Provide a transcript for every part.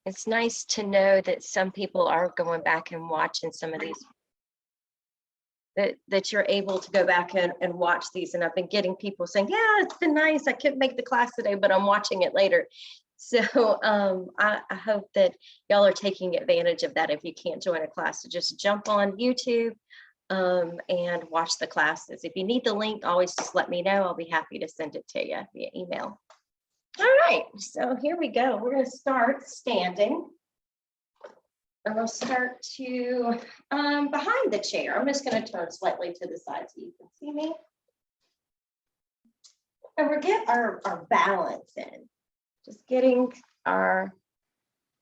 It's nice to know that some people are going back and watching some of these, that you're able to go back and watch these. And I've been getting people saying, yeah, it's been nice. I couldn't make the class today, but I'm watching it later. So I hope that y'all are taking advantage of that. If you can't join a class, so just jump on YouTube and watch the classes. If you need the link, always just let me know. I'll be happy to send it to you via email. All right, so here we go. We're going to start standing. And we'll start to behind the chair. I'm just going to turn slightly to the side so you can see me. And we'll get our balance in. Just getting our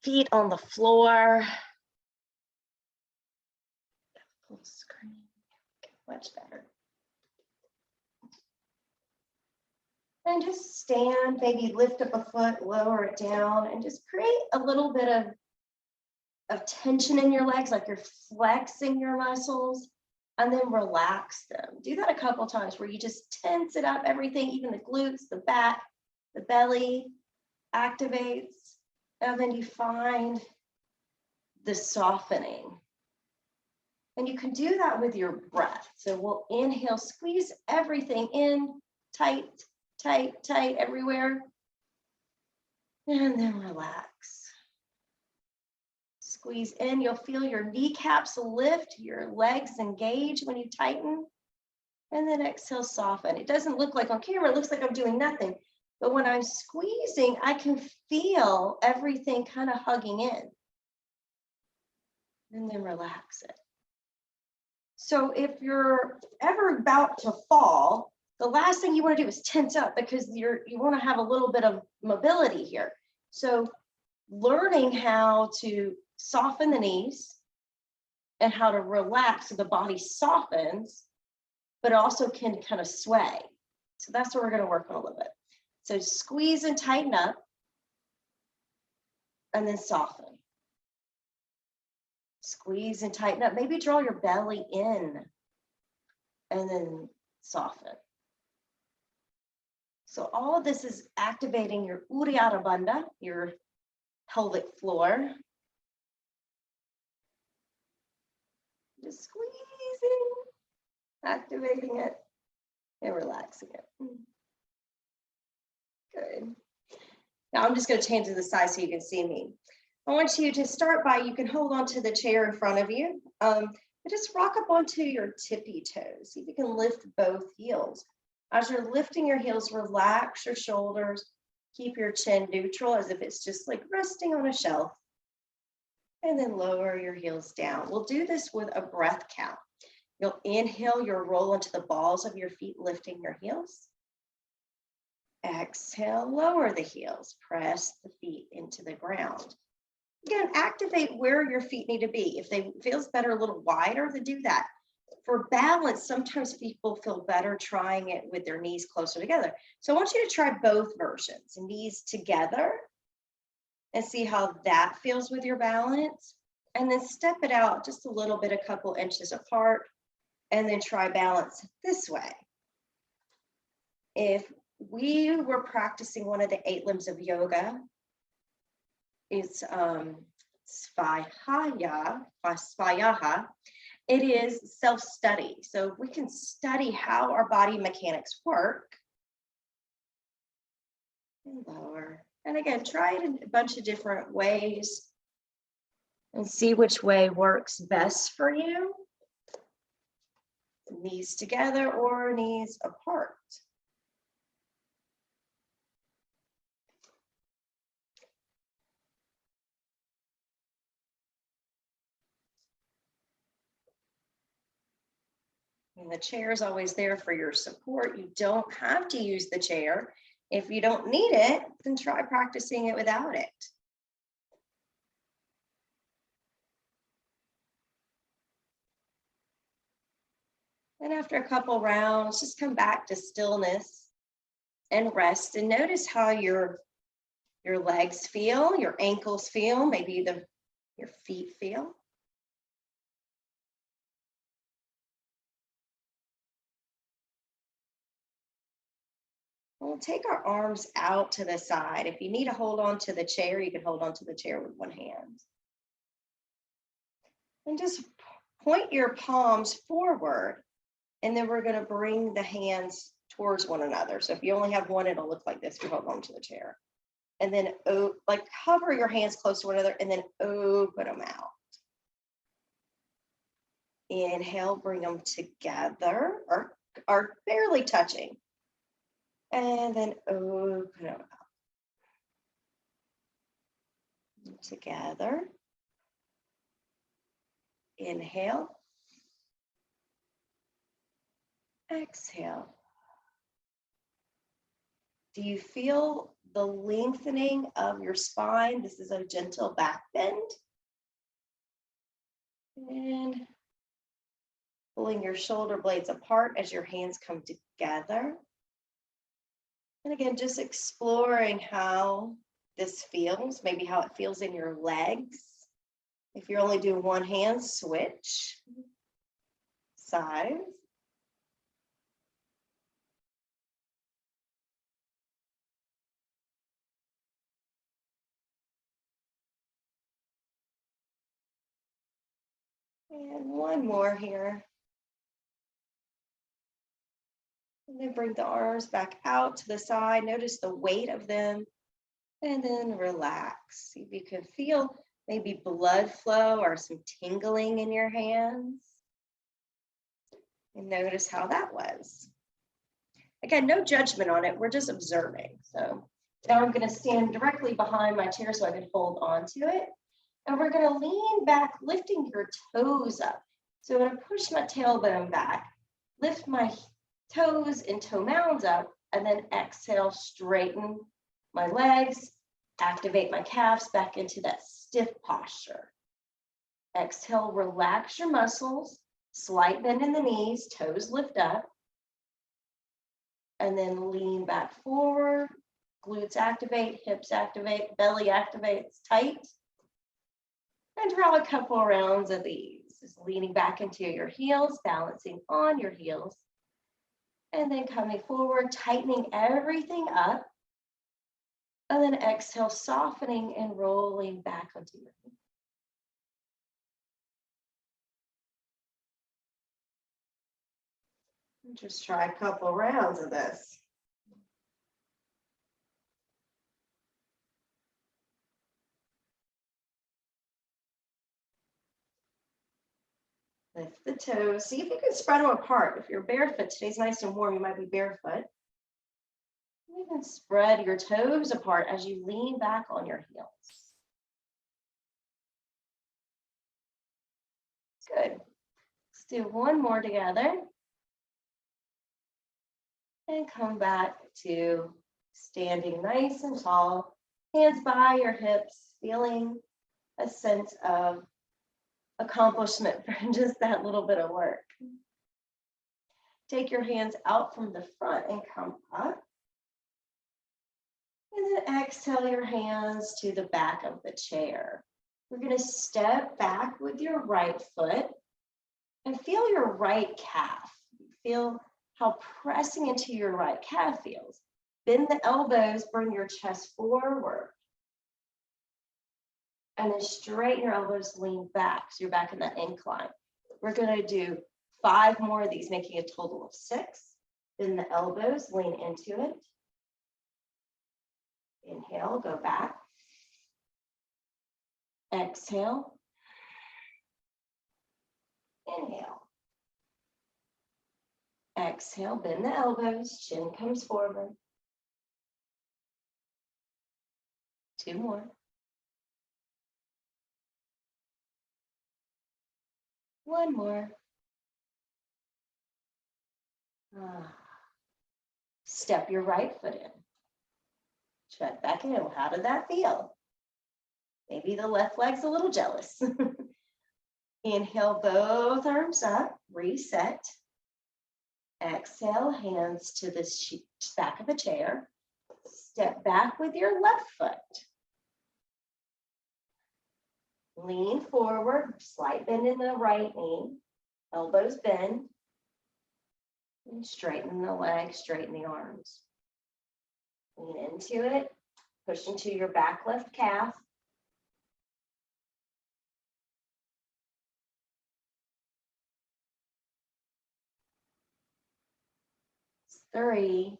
feet on the floor. Full screen. Much better. And just stand, maybe lift up a foot, lower it down, and just create a little bit of tension in your legs, like you're flexing your muscles, and then relax them. Do that a couple times where you just tense it up, everything, even the glutes, the back, the belly activates, and then you find the softening. And you can do that with your breath. So we'll inhale, squeeze everything in, tight, tight, tight everywhere. And then relax. Squeeze in, you'll feel your kneecaps lift, your legs engage when you tighten. And then exhale, soften. It doesn't look like on camera, it looks like I'm doing nothing. But when I'm squeezing, I can feel everything kind of hugging in. And then relax it. So if you're ever about to fall, the last thing you want to do is tense up because you want to have a little bit of mobility here. So learning how to soften the knees and how to relax so the body softens, but also can kind of sway. So that's what we're going to work on a little bit. So squeeze and tighten up and then soften. Squeeze and tighten up. Maybe draw your belly in and then soften. So all of this is activating your Uddiyana Bandha, your pelvic floor. Just squeezing, activating it, and relaxing it. Good. Now I'm just going to change to the side so you can see me. I want you to start by, you can hold on to the chair in front of you. And just rock up onto your tippy toes. See if you can lift both heels. As you're lifting your heels, relax your shoulders. Keep your chin neutral as if it's just like resting on a shelf. And then lower your heels down. We'll do this with a breath count. You'll inhale, you'll roll into the balls of your feet, lifting your heels. Exhale, lower the heels. Press the feet into the ground. Again, activate where your feet need to be. If they feels better a little wider, then do that. For balance, sometimes people feel better trying it with their knees closer together. So I want you to try both versions, knees together, and see how that feels with your balance. And then step it out just a little bit, a couple inches apart, and then try balance this way. If we were practicing one of the 8 limbs of yoga, it's Svayaha. It is self-study. So we can study how our body mechanics work. And lower. And again, try it in a bunch of different ways and see which way works best for you. Knees together or knees apart. And the chair is always there for your support. You don't have to use the chair. If you don't need it, then try practicing it without it. And after a couple rounds, just come back to stillness and rest and notice how your legs feel, your ankles feel, maybe your feet feel. We'll take our arms out to the side. If you need to hold on to the chair, you can hold on to the chair with one hand. And just point your palms forward. And then we're going to bring the hands towards one another. So if you only have one, it'll look like this. You hold on to the chair. And then like hover your hands close to one another and then open them out. Inhale, bring them together or barely touching. And then open them out. Together. Inhale. Exhale. Do you feel the lengthening of your spine? This is a gentle back bend. And pulling your shoulder blades apart as your hands come together. And again, just exploring how this feels, maybe how it feels in your legs. If you're only doing one hand, switch sides. And one more here. And then bring the arms back out to the side. Notice the weight of them. And then relax. See if you can feel maybe blood flow or some tingling in your hands. And notice how that was. Again, no judgment on it. We're just observing. So now I'm going to stand directly behind my chair so I can hold on to it. And we're going to lean back, lifting your toes up. So I'm going to push my tailbone back, lift my toes and toe mounds up, and then exhale, straighten my legs, activate my calves back into that stiff posture. Exhale, relax your muscles, slight bend in the knees, toes lift up, and then lean back forward, glutes activate, hips activate, belly activates tight. And draw a couple rounds of these. Just leaning back into your heels, balancing on your heels. And then coming forward, tightening everything up. And then exhale, softening and rolling back onto your feet. Just try a couple rounds of this. Lift the toes. See if you can spread them apart. If you're barefoot, today's nice and warm, you might be barefoot. You can spread your toes apart as you lean back on your heels. Good. Let's do one more together. And come back to standing nice and tall. Hands by your hips, feeling a sense of accomplishment for just that little bit of work. Take your hands out from the front and come up. And then exhale your hands to the back of the chair. We're going to step back with your right foot and feel your right calf. Feel how pressing into your right calf feels. Bend the elbows, bring your chest forward. And then straighten your elbows, lean back. So you're back in that incline. We're going to do 5 more of these, making a total of 6. Bend the elbows, lean into it. Inhale, go back. Exhale. Inhale. Exhale, bend the elbows, chin comes forward. 2 more. 1 more. Step your right foot in. Check back in. How did that feel? Maybe the left leg's a little jealous. Inhale, both arms up, reset. Exhale, hands to the back of the chair. Step back with your left foot. Lean forward, slight bend in the right knee. Elbows bend. And straighten the legs, straighten the arms. Lean into it. Push into your back left calf. Three.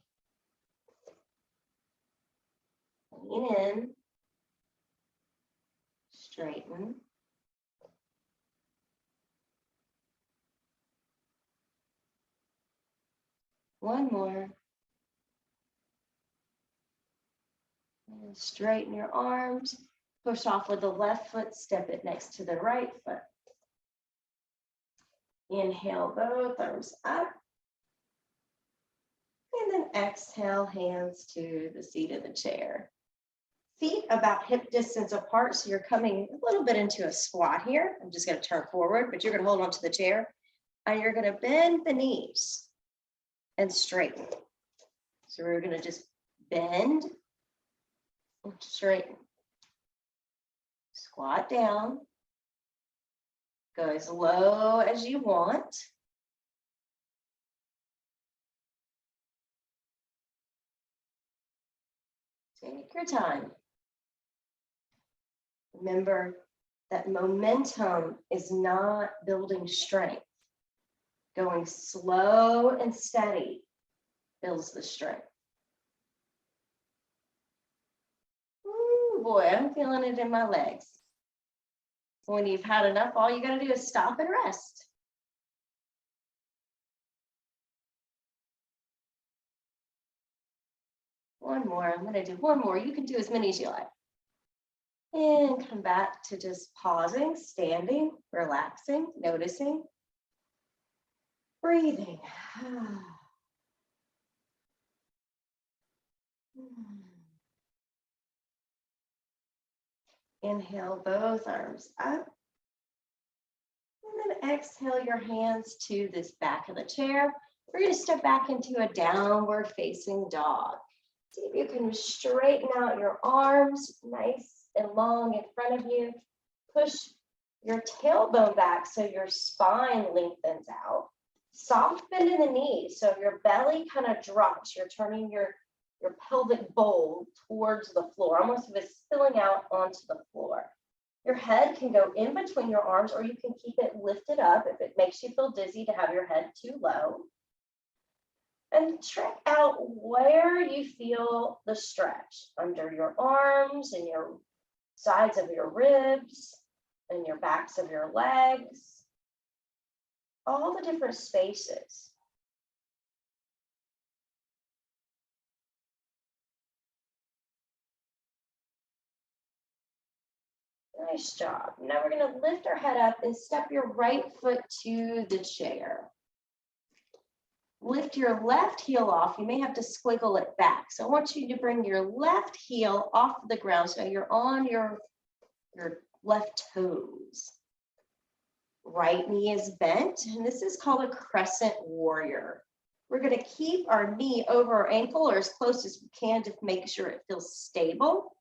Lean in. Straighten. One more. And straighten your arms. Push off with the left foot. Step it next to the right foot. Inhale, both arms up. And then exhale, hands to the seat of the chair. Feet about hip distance apart, so you're coming a little bit into a squat here. I'm just going to turn forward, but you're going to hold onto the chair. And you're going to bend the knees and straighten. So we're going to just bend and straighten. Squat down. Go as low as you want. Take your time. Remember that momentum is not building strength. Going slow and steady builds the strength. Ooh, boy, I'm feeling it in my legs. When you've had enough, all you got to do is stop and rest. One more. I'm going to do one more. You can do as many as you like. And come back to just pausing, standing, relaxing, noticing, breathing. Inhale, both arms up. And then exhale your hands to this back of the chair. We're going to step back into a downward facing dog. See if you can straighten out your arms nice and long in front of you. Push your tailbone back so your spine lengthens out. Soft bend in the knees so your belly kind of drops. You're turning your pelvic bowl towards the floor, almost as if it's spilling out onto the floor. Your head can go in between your arms, or you can keep it lifted up if it makes you feel dizzy to have your head too low. And check out where you feel the stretch under your arms and your sides of your ribs and your backs of your legs, all the different spaces. Nice job. Now we're going to lift our head up and step your right foot to the chair. Lift your left heel off. You may have to squiggle it back. So I want you to bring your left heel off the ground so you're on your left toes. Right knee is bent, and this is called a Crescent Warrior. We're going to keep our knee over our ankle or as close as we can to make sure it feels stable.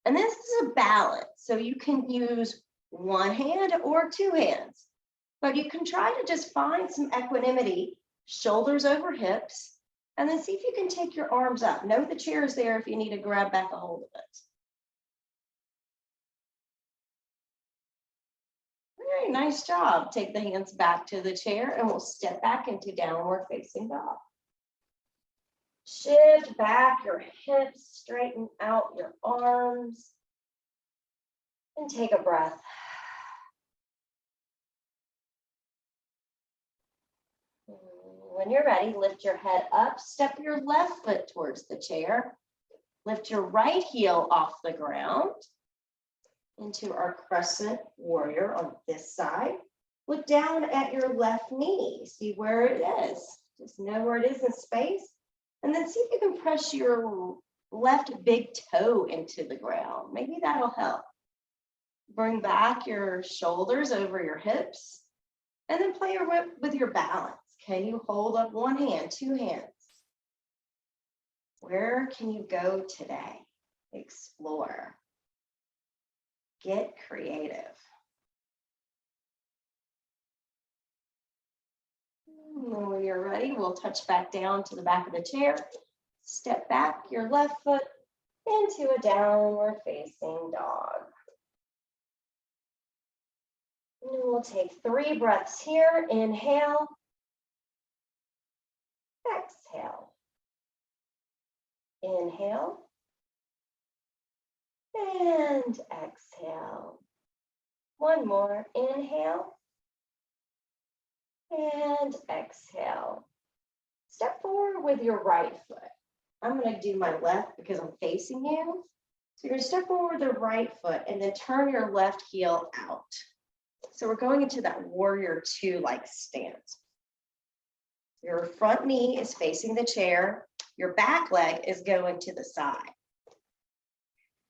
And this is a balance, so you can use one hand or two hands, but you can try to just find some equanimity, shoulders over hips, and then see if you can take your arms up. Know the chair is there if you need to grab back a hold of it. Very nice job. Take the hands back to the chair and we'll step back into downward facing dog. Shift back your hips, straighten out your arms, and take a breath. When you're ready, lift your head up, step your left foot towards the chair, lift your right heel off the ground into our Crescent Warrior on this side. Look down at your left knee, see where it is. Just know where it is in space. And then see if you can press your left big toe into the ground. Maybe that'll help. Bring back your shoulders over your hips and then play with your balance. Can you hold up one hand, two hands? Where can you go today? Explore. Get creative. When you're ready, we'll touch back down to the back of the chair. Step back your left foot into a downward facing dog. And we'll take 3 breaths here. Inhale. Exhale. Inhale. And exhale. One more. Inhale. And exhale. Step forward with your right foot. I'm going to do my left because I'm facing you. So you're going to step forward with the right foot and then turn your left heel out. So we're going into that warrior 2-like stance. Your front knee is facing the chair. Your back leg is going to the side.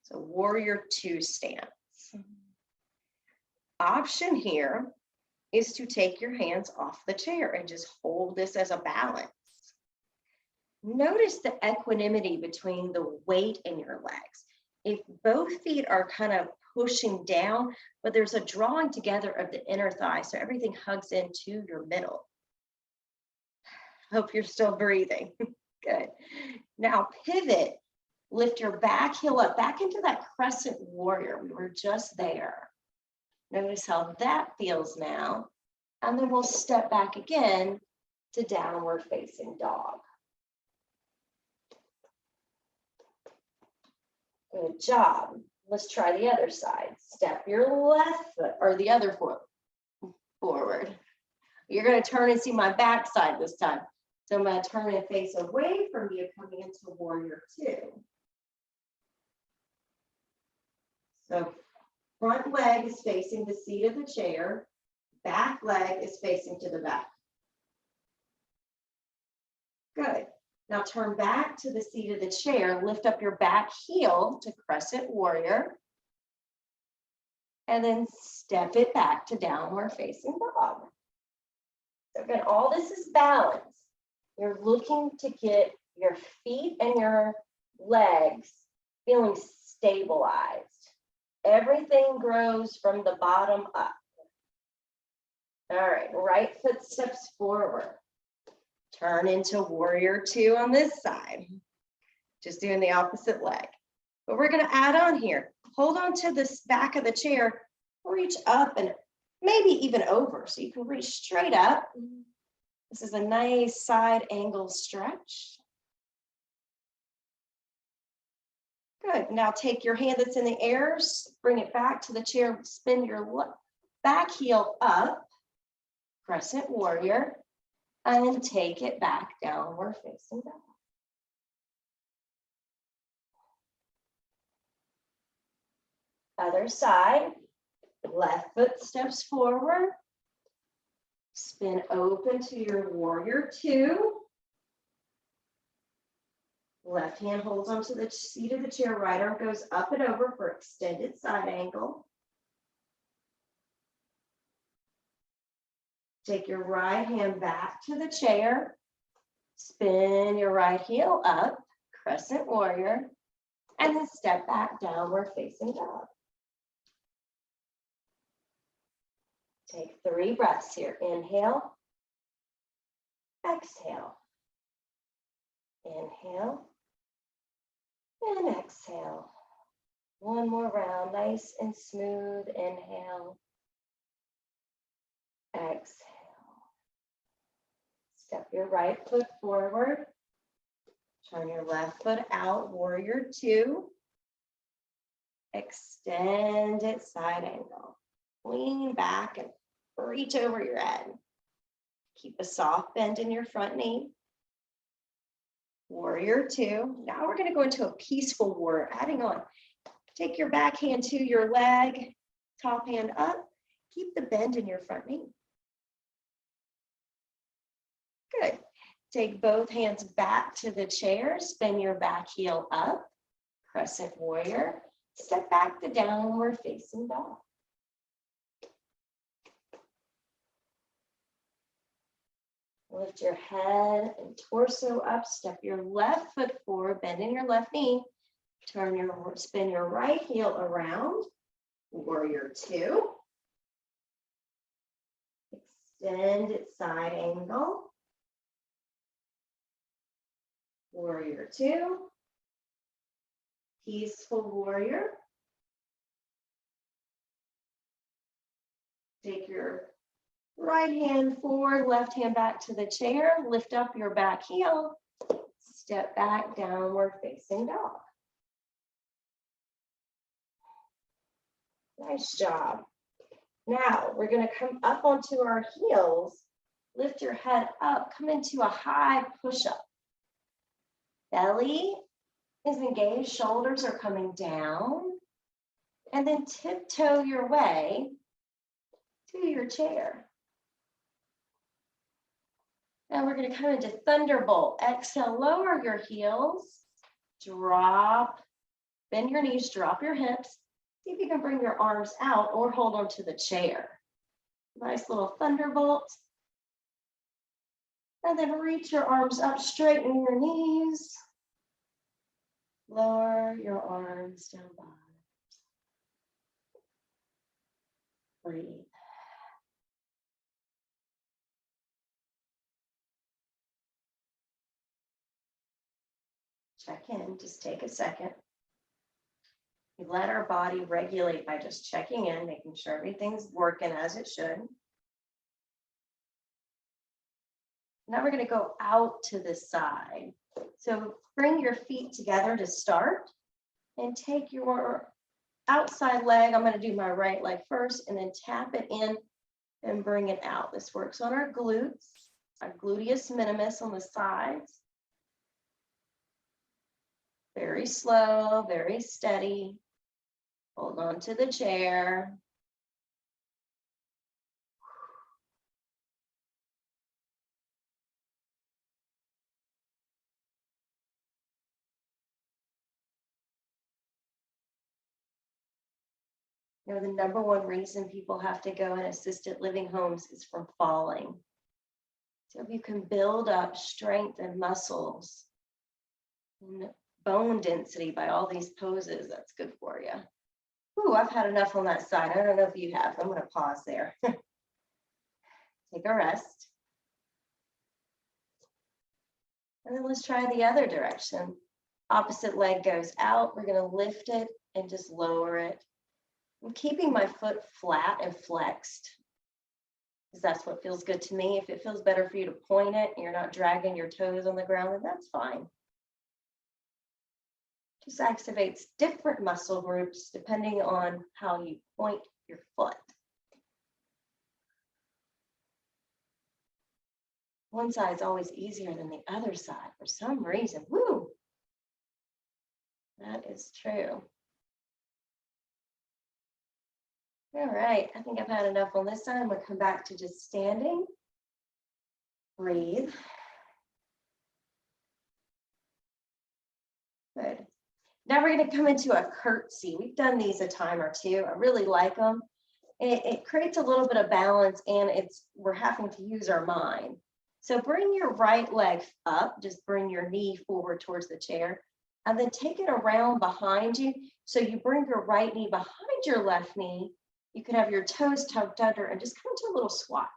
So warrior 2 stance. Option here is to take your hands off the chair and just hold this as a balance. Notice the equanimity between the weight in your legs. If both feet are kind of pushing down, but there's a drawing together of the inner thigh, so everything hugs into your middle. Hope you're still breathing. Good. Now pivot, lift your back heel up, back into that Crescent Warrior. We were just there. Notice how that feels now. And then we'll step back again to downward facing dog. Good job. Let's try the other side. Step your left foot or the other foot forward. You're going to turn and see my back side this time. So I'm going to turn and face away from you, coming into warrior 2. So front leg is facing the seat of the chair. Back leg is facing to the back. Good. Now turn back to the seat of the chair. Lift up your back heel to Crescent Warrior. And then step it back to downward facing dog. So again, all this is balance. You're looking to get your feet and your legs feeling stabilized. Everything grows from the bottom up. All right, right foot steps forward. Turn into warrior 2 on this side. Just doing the opposite leg. But we're going to add on here. Hold on to this back of the chair. Reach up and maybe even over. So you can reach straight up. This is a nice side angle stretch. Good. Now take your hand that's in the air, bring it back to the chair, spin your back heel up, Crescent Warrior, and take it back downward facing dog. Other side, left foot steps forward, spin open to your warrior 2. Left hand holds onto the seat of the chair, right arm goes up and over for extended side angle. Take your right hand back to the chair, spin your right heel up, Crescent Warrior, and then step back downward facing dog. Take 3 breaths here. Inhale, exhale, inhale, and exhale. One more round, nice and smooth. Inhale, exhale. Step your right foot forward. Turn your left foot out, warrior 2. Extend it side angle. Lean back and reach over your head. Keep a soft bend in your front knee. Warrior 2. Now we're going to go into a peaceful warrior. Adding on. Take your back hand to your leg, top hand up. Keep the bend in your front knee. Good. Take both hands back to the chair. Spin your back heel up. Crescent Warrior. Step back to downward facing dog. Lift your head and torso up. Step your left foot forward, bend in your left knee. Spin your right heel around. Warrior 2. Extend it side angle. Warrior 2. Peaceful warrior. Take your right hand forward, left hand back to the chair, lift up your back heel, step back, downward facing dog. Nice job. Now we're going to come up onto our heels, lift your head up, come into a high push-up. Belly is engaged, shoulders are coming down, and then tiptoe your way to your chair. Now we're going to come into Thunderbolt. Exhale, lower your heels, drop, bend your knees, drop your hips. See if you can bring your arms out or hold on to the chair. Nice little Thunderbolt. And then reach your arms up, straighten your knees. Lower your arms down bottom. Breathe. Check in, just take a second. We let our body regulate by just checking in, making sure everything's working as it should. Now we're going to go out to the side. So bring your feet together to start and take your outside leg. I'm going to do my right leg first and then tap it in and bring it out. This works on our glutes, our gluteus minimus on the sides. Very slow, very steady. Hold on to the chair. You know, the number one reason people have to go in assisted living homes is from falling. So if you can build up strength and muscles and bone density by all these poses, that's good for you. Ooh, I've had enough on that side. I don't know if you have. I'm going to pause there. Take a rest. And then let's try the other direction. Opposite leg goes out. We're going to lift it and just lower it. I'm keeping my foot flat and flexed because that's what feels good to me. If it feels better for you to point it and you're not dragging your toes on the ground, then that's fine. Just activates different muscle groups depending on how you point your foot. One side's always easier than the other side for some reason. Woo! That is true. All right, I think I've had enough on this side. I'm going to come back to just standing. Breathe. Good. Now we're going to come into a curtsy. We've done these a time or two. I really like them. It creates a little bit of balance, and we're having to use our mind. So bring your right leg up. Just bring your knee forward towards the chair, and then take it around behind you. So you bring your right knee behind your left knee. You can have your toes tucked under and just come into a little squat,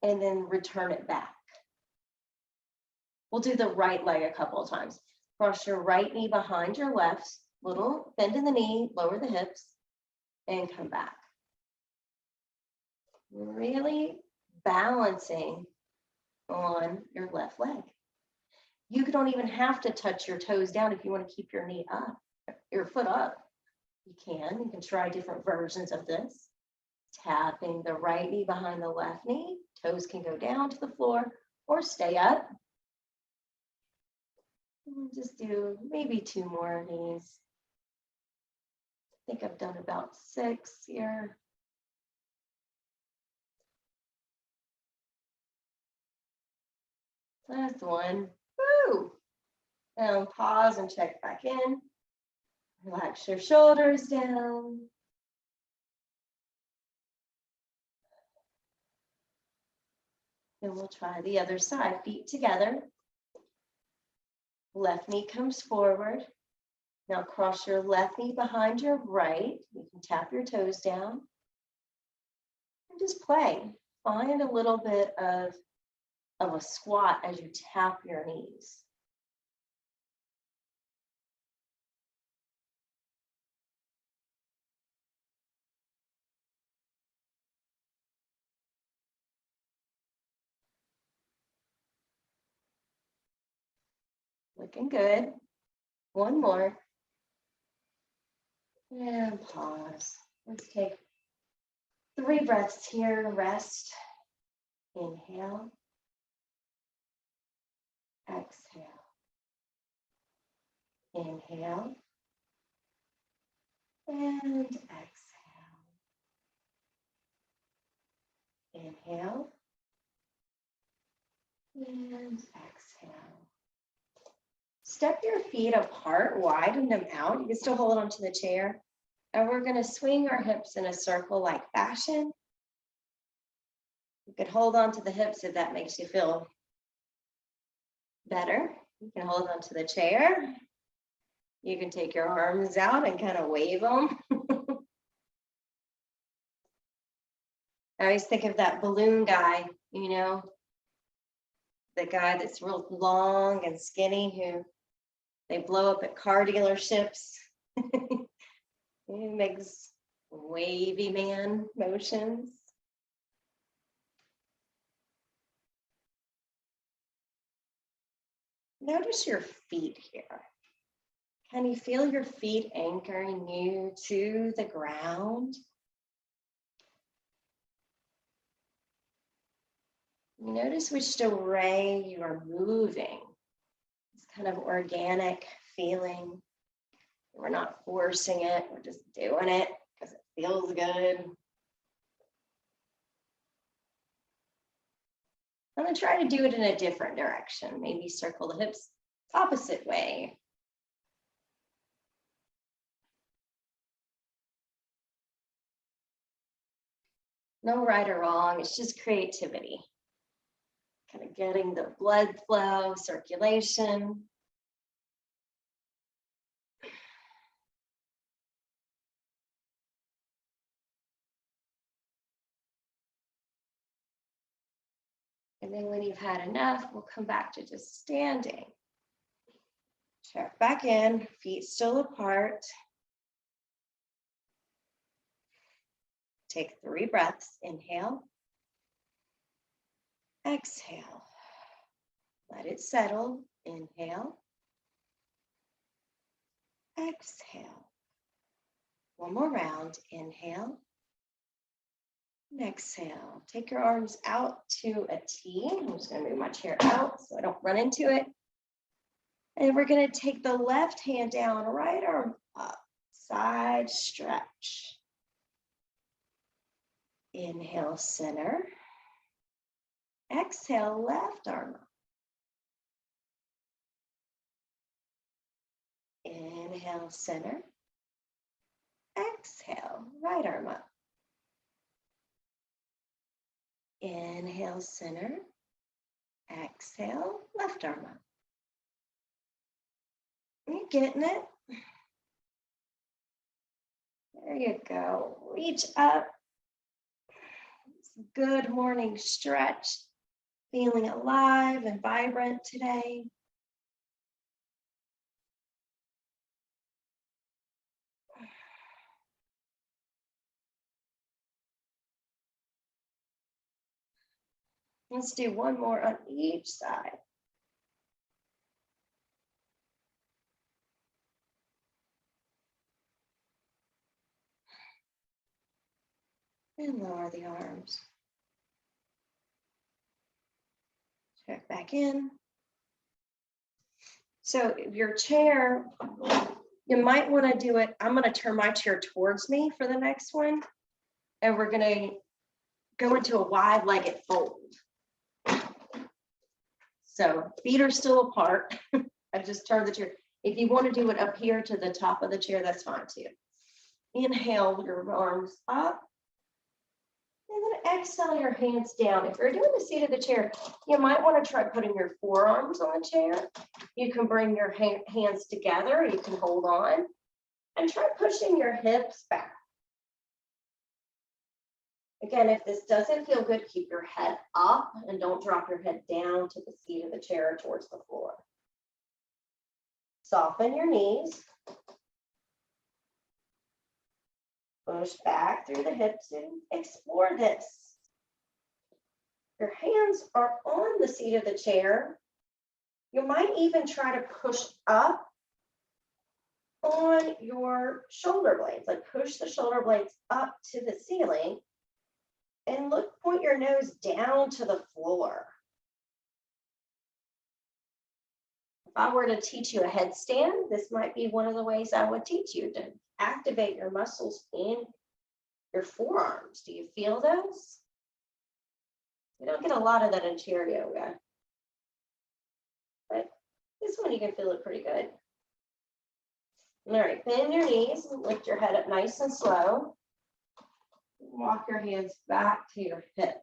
and then return it back. We'll do the right leg a couple of times. Cross your right knee behind your left, little bend in the knee, lower the hips, and come back. Really balancing on your left leg. You don't even have to touch your toes down if you want to keep your knee up, your foot up. You can try different versions of this. Tapping the right knee behind the left knee, toes can go down to the floor or stay up. We'll just do maybe 2 more of these. I think I've done about 6 here. Last one. Woo! And pause and check back in. Relax your shoulders down. Then we'll try the other side. Feet together. Left knee comes forward. Now cross your left knee behind your right. You can tap your toes down. And just play. Find a little bit of a squat as you tap your knees. Looking good. One more. And pause. Let's take 3 breaths here to rest. Inhale. Exhale. Inhale. And exhale. Inhale. And exhale. Step your feet apart, widen them out. You can still hold onto the chair. And we're going to swing our hips in a circle-like fashion. You could hold on to the hips if that makes you feel better. You can hold on to the chair. You can take your arms out and kind of wave them. I always think of that balloon guy, you know, the guy that's real long and skinny who they blow up at car dealerships. He makes wavy man motions. Notice your feet here. Can you feel your feet anchoring you to the ground? You notice which way you are moving. It's kind of organic feeling. We're not forcing it, we're just doing it because it feels good. I'm going to try to do it in a different direction. Maybe circle the hips opposite way. No right or wrong, it's just creativity. Kind of getting the blood flow, circulation. And then when you've had enough, we'll come back to just standing. Check back in, feet still apart. Take 3 breaths, inhale. Exhale. Let it settle, inhale. Exhale. One more round, inhale. And exhale. Take your arms out to a T. I'm just going to move my chair out so I don't run into it. And we're going to take the left hand down, right arm up, side stretch. Inhale, center. Exhale, left arm up. Inhale, center. Exhale, right arm up. Inhale, center. Exhale, left arm up. Are you getting it? There you go. Reach up. Good morning stretch. Feeling alive and vibrant today. Let's do one more on each side. And lower the arms. Check back in. So if your chair, you might want to do it. I'm going to turn my chair towards me for the next one. And we're going to go into a wide-legged fold. So feet are still apart. I just turned the chair. If you want to do it up here to the top of the chair, that's fine too. Inhale your arms up. And then exhale your hands down. If you're doing the seat of the chair, you might want to try putting your forearms on the chair. You can bring your hands together. You can hold on. And try pushing your hips back. Again, if this doesn't feel good, keep your head up and don't drop your head down to the seat of the chair or towards the floor. Soften your knees. Push back through the hips and explore this. Your hands are on the seat of the chair, You might even try to push up on your shoulder blades, like push the shoulder blades up to the ceiling and point your nose down to the floor. If I were to teach you a headstand, this might be one of the ways I would teach you to activate your muscles in your forearms. Do you feel those? You don't get a lot of that in chair yoga, but this one you can feel it pretty good. All right, bend your knees and lift your head up nice and slow. Walk your hands back to your hips.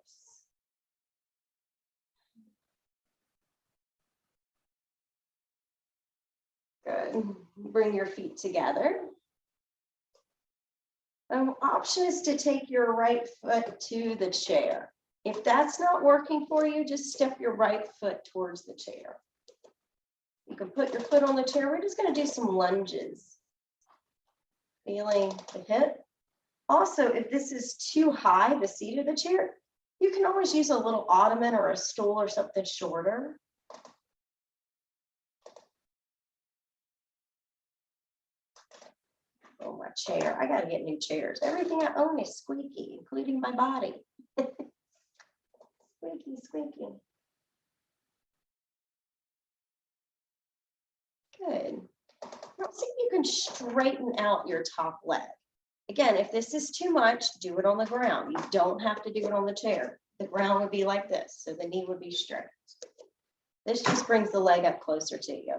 Good. Bring your feet together. Option is to take your right foot to the chair. If that's not working for you, just step your right foot towards the chair. You can put your foot on the chair. We're just going to do some lunges. Feeling the hip. Also, if this is too high, the seat of the chair, you can always use a little ottoman or a stool or something shorter. Oh, my chair. I got to get new chairs. Everything I own is squeaky, including my body. Squeaky, squeaky. Good. Now see if you can straighten out your top leg. Again, if this is too much, do it on the ground. You don't have to do it on the chair. The ground would be like this, so the knee would be straight. This just brings the leg up closer to you.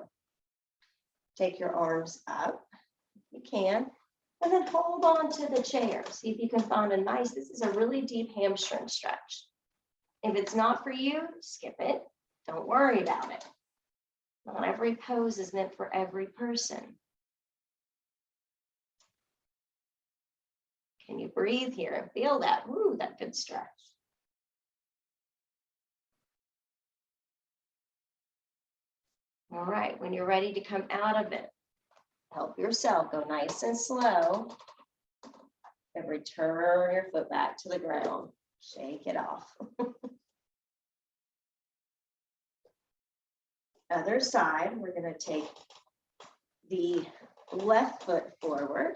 Take your arms up, if you can, and then hold on to the chair. See if you can find a nice, this is a really deep hamstring stretch. If it's not for you, skip it. Don't worry about it. Not every pose is meant for every person. Can you breathe here and feel that? Ooh, that good stretch. All right, when you're ready to come out of it, help yourself go nice and slow and return your foot back to the ground. Shake it off. Other side, we're going to take the left foot forward.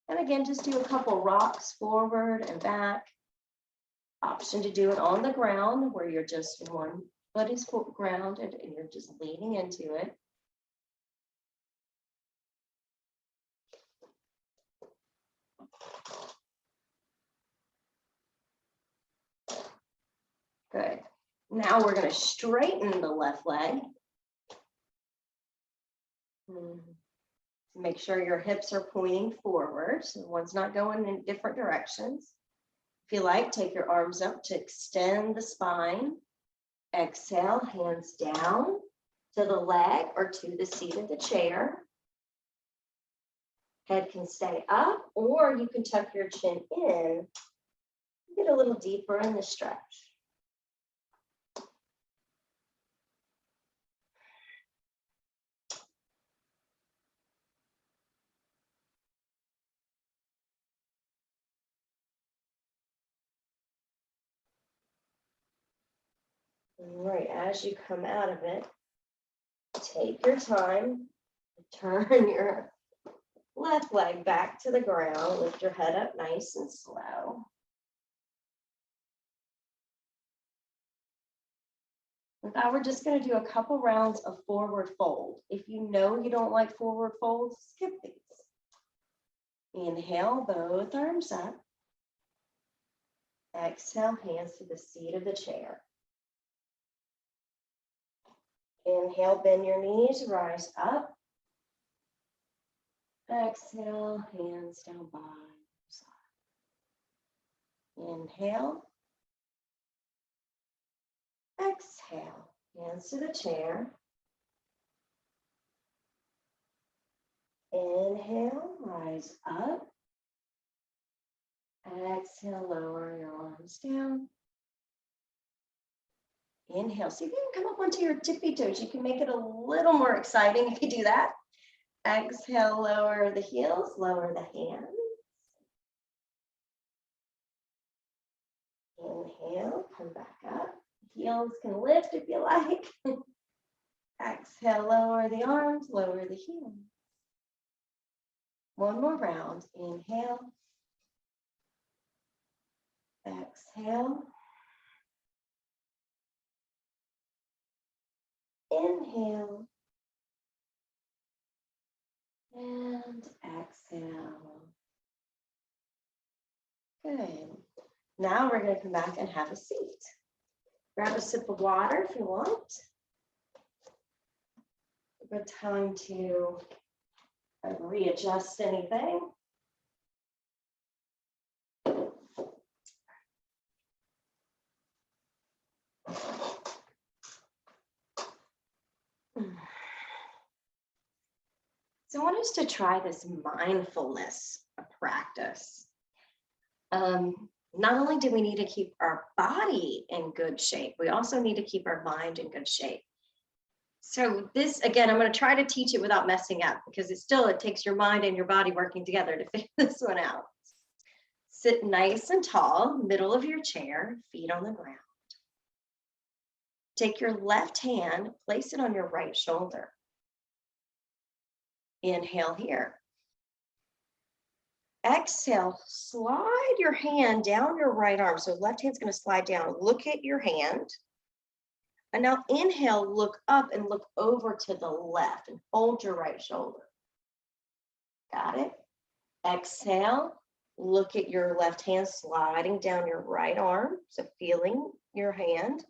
And again, just do a couple rocks forward and back. Option to do it on the ground where you're just one foot is grounded and you're just leaning into it. Good. Now we're going to straighten the left leg. Make sure your hips are pointing forward, so one's not going in different directions. If you like, take your arms up to extend the spine. Exhale, hands down to the leg or to the seat of the chair. Head can stay up, or you can tuck your chin in. Get a little deeper in the stretch. All right, as you come out of it, take your time, turn your left leg back to the ground, lift your head up nice and slow. Now we're just going to do a couple rounds of forward fold. If you know you don't like forward folds, skip these. Inhale, both arms up. Exhale, hands to the seat of the chair. Inhale, bend your knees, rise up. Exhale, hands down by your side. Inhale. Exhale, hands to the chair. Inhale, rise up. Exhale, lower your arms down. Inhale, see if you can come up onto your tippy toes. You can make it a little more exciting if you do that. Exhale, lower the heels, lower the hands. Inhale, come back up. Heels can lift if you like. Exhale, lower the arms, lower the heels. One more round. Inhale. Exhale. Inhale. And exhale. Good. Now we're going to come back and have a seat. Grab a sip of water if you want. A good time to readjust anything. So I want us to try this mindfulness practice. Not only do we need to keep our body in good shape, we also need to keep our mind in good shape. So this, again, I'm going to try to teach it without messing up because it takes your mind and your body working together to figure this one out. Sit nice and tall, middle of your chair, feet on the ground. Take your left hand, place it on your right shoulder. Inhale here. Exhale, slide your hand down your right arm. So left hand's going to slide down. Look at your hand. And now inhale, look up and look over to the left and hold your right shoulder. Got it? Exhale, look at your left hand sliding down your right arm. So feeling your hand.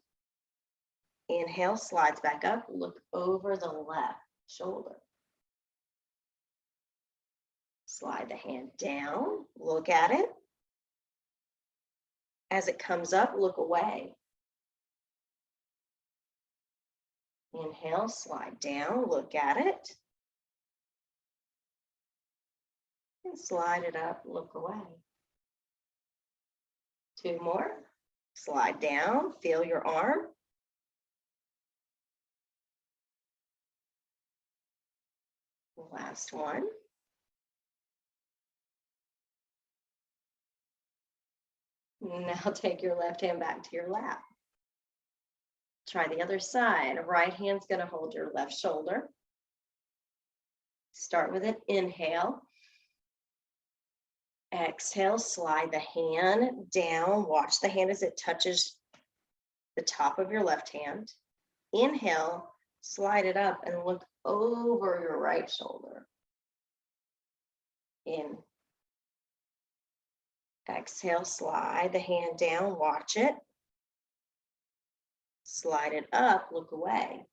Inhale, slides back up, look over the left shoulder. Slide the hand down, look at it. As it comes up, look away. Inhale, slide down, look at it. And slide it up, look away. Two more. Slide down, feel your arm. Last one. Now take your left hand back to your lap. Try the other side. Right hand's going to hold your left shoulder. Start with an inhale. Exhale, slide the hand down. Watch the hand as it touches the top of your left hand. Inhale, slide it up and look over your right shoulder. In. Exhale, slide the hand down, watch it. Slide it up, look away.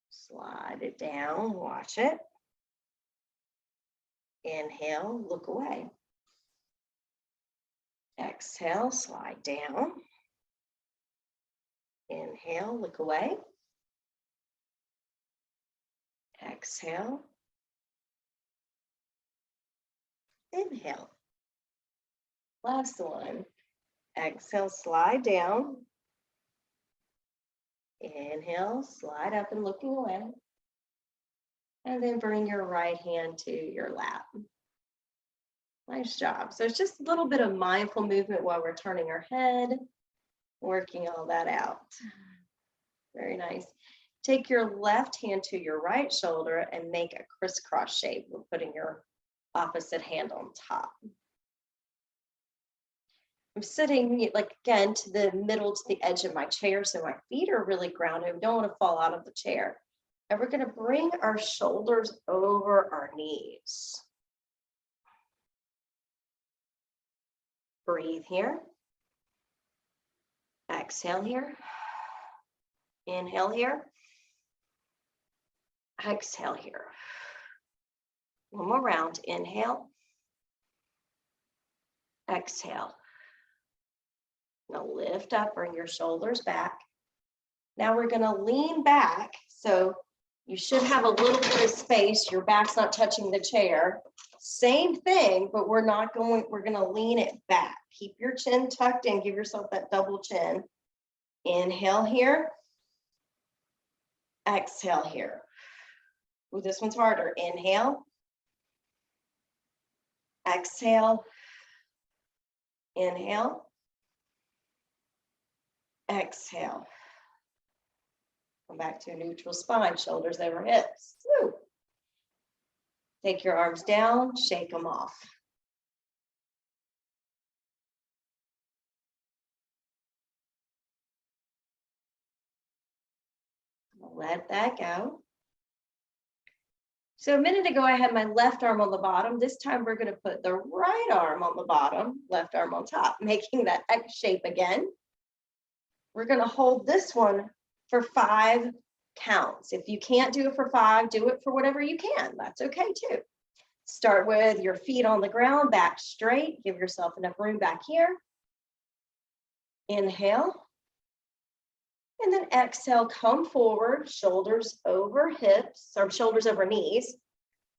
Slide it down, watch it. Inhale, look away. Exhale, slide down. Inhale, look away. Exhale. Inhale. Last one. Exhale, slide down. Inhale, slide up and looking away. And then bring your right hand to your lap. Nice job. So it's just a little bit of mindful movement while we're turning our head, working all that out. Very nice. Take your left hand to your right shoulder and make a crisscross shape. We're putting your opposite hand on top. I'm sitting like again to the middle, to the edge of my chair, so my feet are really grounded. We don't want to fall out of the chair. And we're going to bring our shoulders over our knees. Breathe here. Exhale here. Inhale here. Exhale here. One more round. Inhale. Exhale. Now lift up, bring your shoulders back. Now we're going to lean back. So you should have a little bit of space. Your back's not touching the chair. Same thing, but we're going to lean it back. Keep your chin tucked in. Give yourself that double chin. Inhale here. Exhale here. Ooh, this one's harder. Inhale. Exhale. Inhale. Exhale. Come back to a neutral spine, shoulders over hips. Woo. Take your arms down, shake them off. Let that go. So a minute ago, I had my left arm on the bottom. This time we're going to put the right arm on the bottom, left arm on top, making that X shape again. We're going to hold this one for 5 counts. If you can't do it for 5, do it for whatever you can. That's okay too. Start with your feet on the ground, back straight. Give yourself enough room back here. Inhale. And then exhale, come forward, shoulders over hips, or shoulders over knees.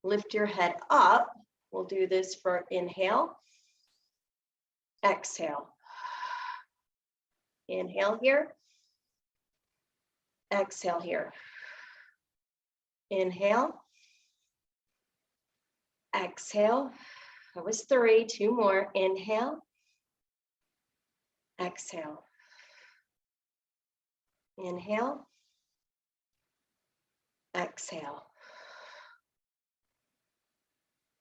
Lift your head up. We'll do this for inhale. Exhale. Inhale here. Exhale here. Inhale. Exhale. That was 3, 2 more. Inhale. Exhale. Inhale. Exhale.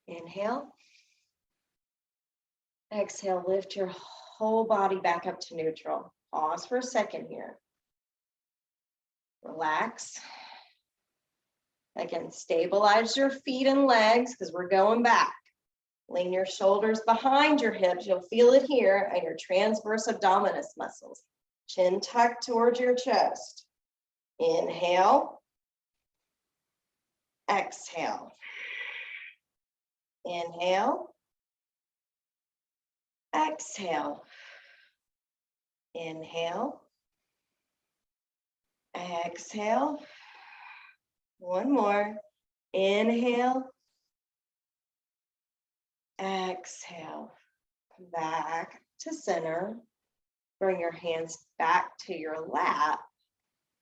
Inhale. Exhale, lift your whole body back up to neutral. Pause for a second here. Relax. Again, stabilize your feet and legs because we're going back. Lean your shoulders behind your hips. You'll feel it here and your transverse abdominis muscles. Chin tucked towards your chest. Inhale. Exhale. Inhale. Exhale. Inhale. Exhale. One more. Inhale. Exhale. Come back to center. Bring your hands back to your lap.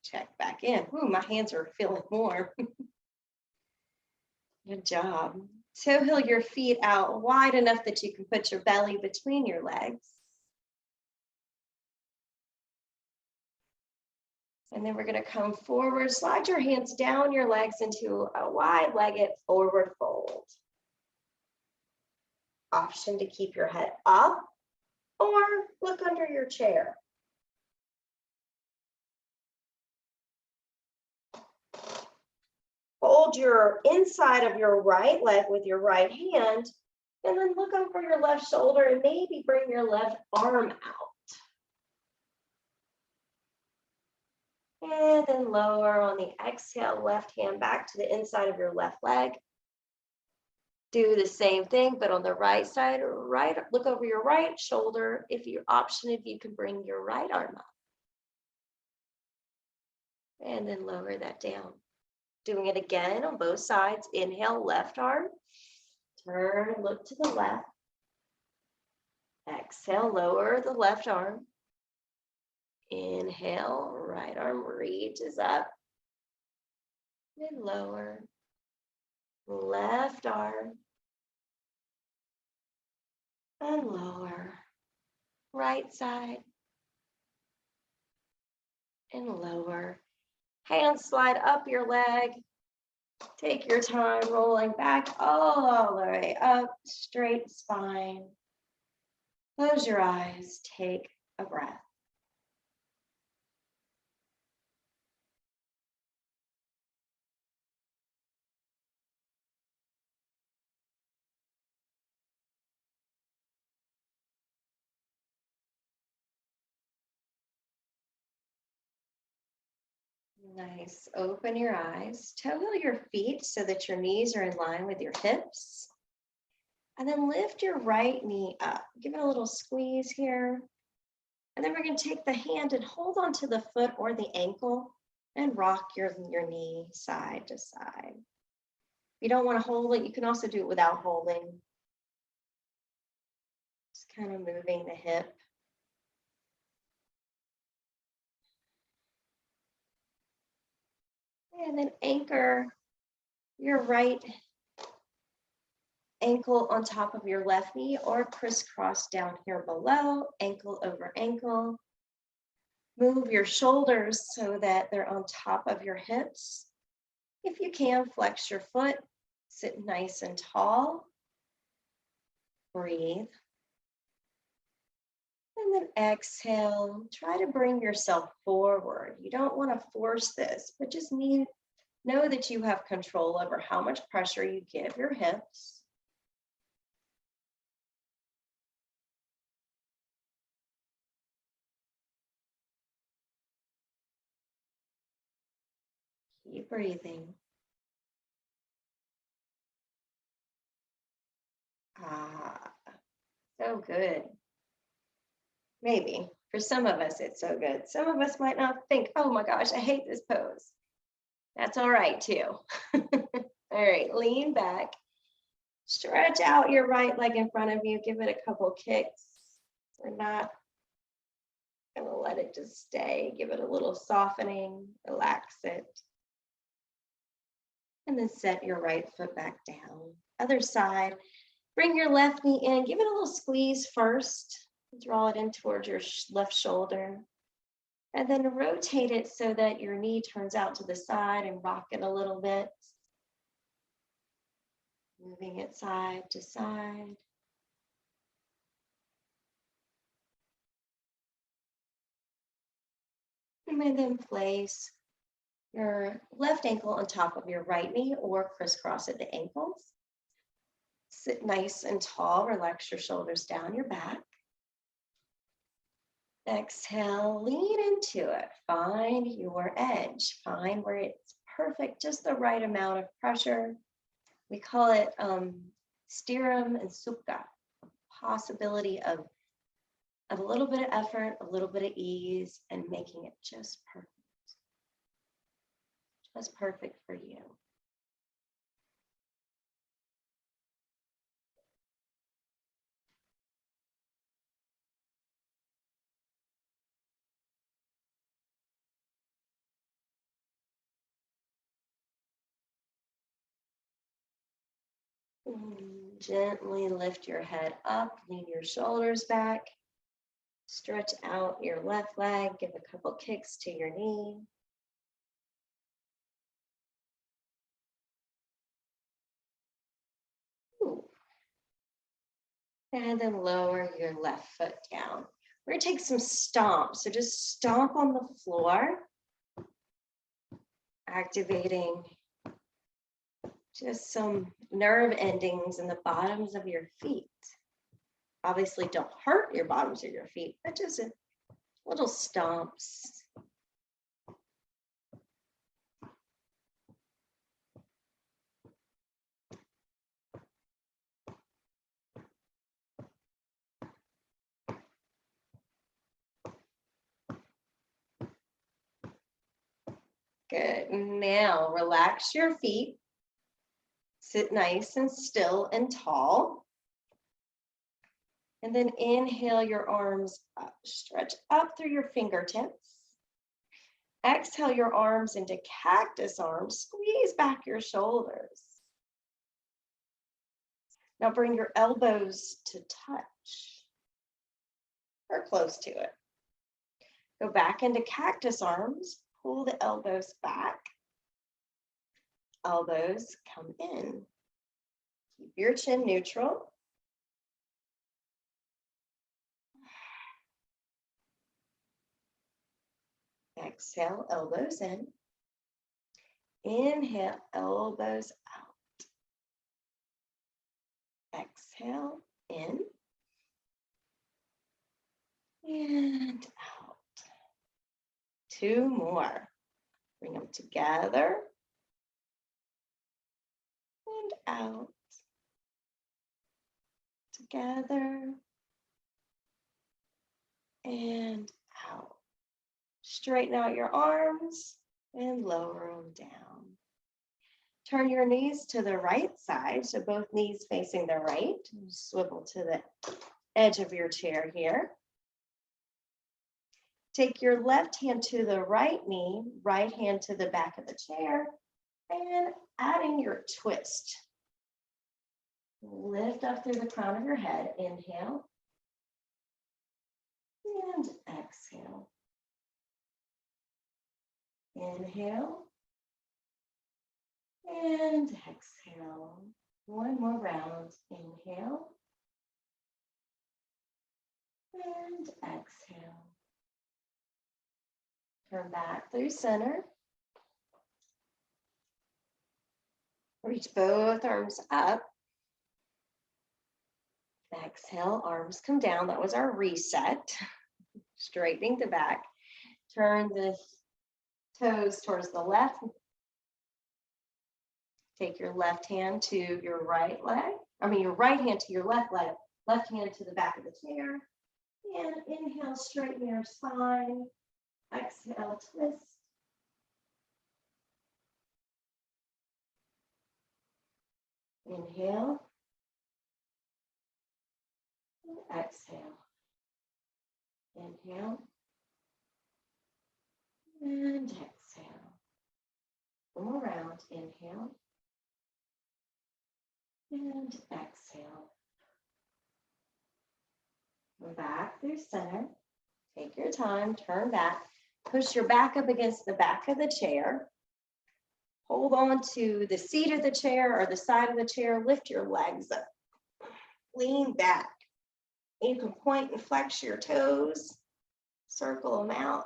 Check back in. Ooh, my hands are feeling warm. Good job. Toe heel your feet out wide enough that you can put your belly between your legs. And then we're going to come forward. Slide your hands down your legs into a wide-legged forward fold. Option to keep your head up or look under your chair. Hold your inside of your right leg with your right hand, and then look over your left shoulder and maybe bring your left arm out. And then lower on the exhale, left hand back to the inside of your left leg. Do the same thing, but on the right side, right, look over your right shoulder. If you can bring your right arm up. And then lower that down. Doing it again on both sides. Inhale, left arm. Turn, look to the left. Exhale, lower the left arm. Inhale, right arm reaches up. And lower. Left arm. And lower. Right side. And lower. Hands slide up your leg. Take your time rolling back all the way up, straight spine. Close your eyes, take a breath. Nice. Open your eyes. Toe heel your feet so that your knees are in line with your hips. And then lift your right knee up. Give it a little squeeze here. And then we're going to take the hand and hold onto the foot or the ankle and rock your knee side to side. If you don't want to hold it, you can also do it without holding. Just kind of moving the hip. And then anchor your right ankle on top of your left knee or crisscross down here below, ankle over ankle. Move your shoulders so that they're on top of your hips. If you can, flex your foot, sit nice and tall. Breathe. And then exhale. Try to bring yourself forward. You don't want to force this, but just know that you have control over how much pressure you give your hips. Keep breathing. Ah, so good. Maybe. For some of us, it's so good. Some of us might not think, oh my gosh, I hate this pose. That's all right too. All right, lean back. Stretch out your right leg in front of you. Give it a couple kicks. We're not going to let it just stay. Give it a little softening. Relax it. And then set your right foot back down. Other side. Bring your left knee in. Give it a little squeeze first. Draw it in towards your left shoulder. And then rotate it so that your knee turns out to the side and rock it a little bit. Moving it side to side. And then place your left ankle on top of your right knee or crisscross at the ankles. Sit nice and tall. Relax your shoulders down your back. Exhale, lean into it. Find your edge. Find where it's perfect, just the right amount of pressure. We call it stiram and sukha, possibility of a little bit of effort, a little bit of ease, and making it just perfect. Just perfect for you. Gently lift your head up, lean your shoulders back. Stretch out your left leg, give a couple kicks to your knee. Ooh. And then lower your left foot down. We're gonna take some stomps. So just stomp on the floor, activating just some nerve endings in the bottoms of your feet. Obviously don't hurt your bottoms of your feet, but just little stomps. Good. Now relax your feet. Sit nice and still and tall. And then inhale your arms up. Stretch up through your fingertips. Exhale your arms into cactus arms. Squeeze back your shoulders. Now bring your elbows to touch or close to it. Go back into cactus arms. Pull the elbows back. Elbows come in. Keep your chin neutral. Exhale, elbows in. Inhale, elbows out. Exhale, in. And out. Two more. Bring them together. And out. Together. And out. Straighten out your arms and lower them down. Turn your knees to the right side, so both knees facing the right. Swivel to the edge of your chair here. Take your left hand to the right knee, right hand to the back of the chair, and adding your twist. Lift up through the crown of your head. Inhale. And exhale. Inhale and exhale. One more round. Inhale and exhale. Turn back through center. Reach both arms up. Exhale, arms come down. That was our reset. Straightening the back. Turn the toes towards the left. Take your left hand to your right leg. Your right hand to your left leg. Left hand to the back of the chair. And inhale, straighten your spine. Exhale, twist. Inhale. And exhale. Inhale. And exhale. One more round. Inhale. And exhale. Come back through center. Take your time. Turn back. Push your back up against the back of the chair. Hold on to the seat of the chair or the side of the chair. Lift your legs up. Lean back. You can point and flex your toes. Circle them out.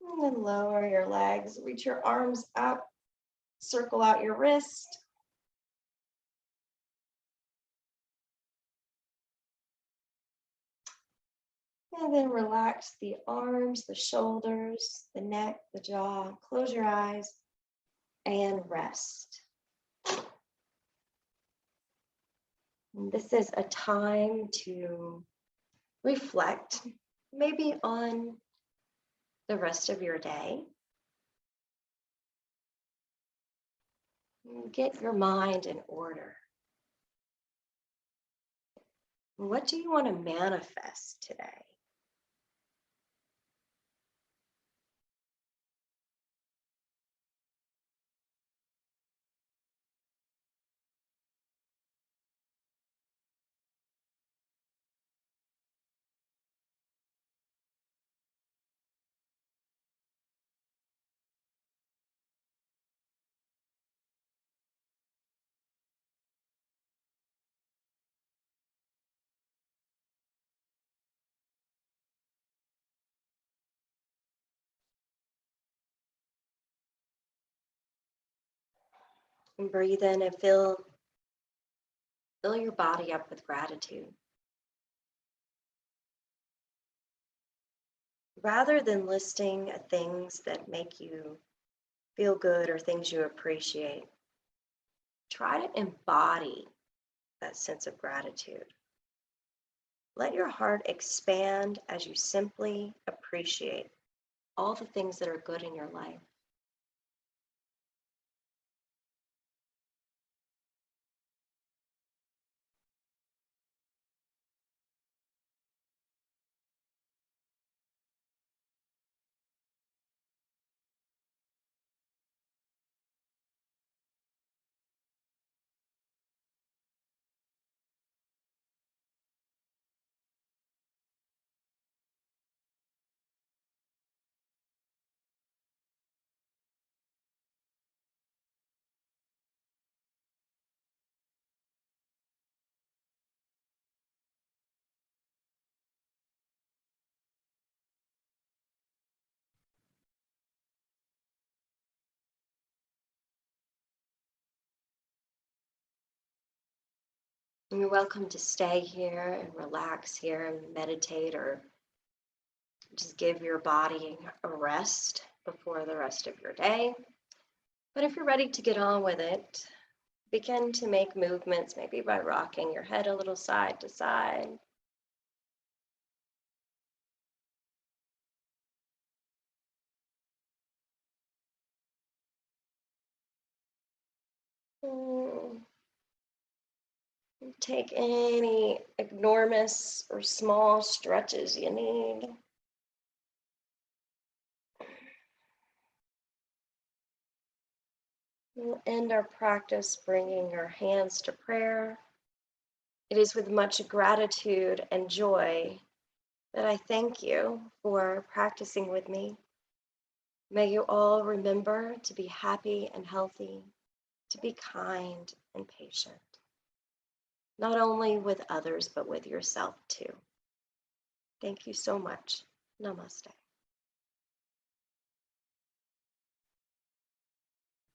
And then lower your legs. Reach your arms up. Circle out your wrist. And then relax the arms, the shoulders, the neck, the jaw. Close your eyes and rest. And this is a time to reflect, maybe on the rest of your day. Get your mind in order. What do you want to manifest today? And breathe in and fill your body up with gratitude. Rather than listing things that make you feel good or things you appreciate, try to embody that sense of gratitude. Let your heart expand as you simply appreciate all the things that are good in your life. And you're welcome to stay here and relax here and meditate, or just give your body a rest before the rest of your day. But if you're ready to get on with it, begin to make movements, maybe by rocking your head a little side to side. Take any enormous or small stretches you need. We'll end our practice bringing our hands to prayer. It is with much gratitude and joy that I thank you for practicing with me. May you all remember to be happy and healthy, to be kind and patient, not only with others, but with yourself too. Thank you so much. Namaste.